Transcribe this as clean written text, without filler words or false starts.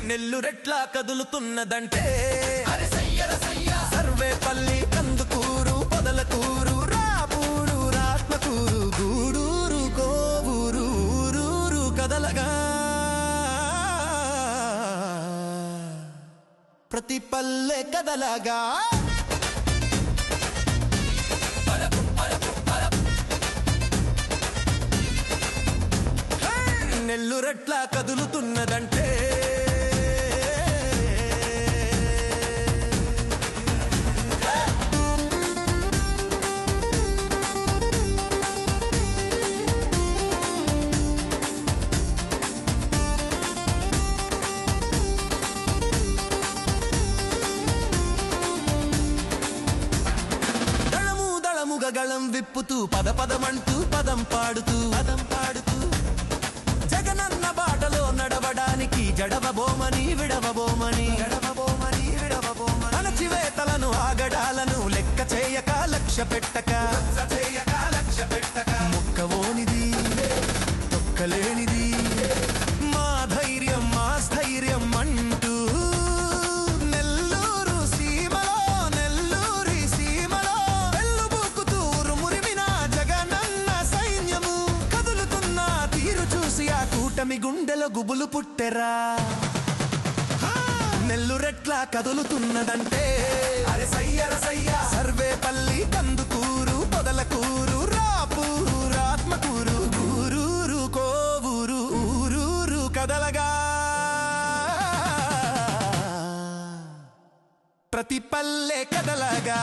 నెల్లురెట్లా కదులుతున్నదంటే సర్వేపల్లి కందుకూరు పొదలకూరు రాపూరు రాత్మకూరు గూడూరు కోవూరు ఊరూరు కదలగా ప్రతి పల్లె కదలగా నెల్లురెట్లా కదులుతున్నదంటే గళం విప్పుతూ పదమంటూ పదం పాడుతూ జగనన్న బాటలో నడవడానికి జడవబోమని విడవబోమని అణచివేతలను ఆగడాలను లెక్క చేయక లక్ష్య పెట్టక మొక్కవోనిది తొక్కలేనిది మా ధైర్యం మా స్థైర్యం అంటూ కూటమి గుండెలో గుబులు పుట్టెరా నెల్లురెట్లా కదులుతున్నదంటే సర్వేపల్లి కందుకూరు పొదలకూరు రాపూరు రాత్మకూరు గూరూరు కోవూరు ఊరూరు కదలగా ప్రతి పల్లె కదలగా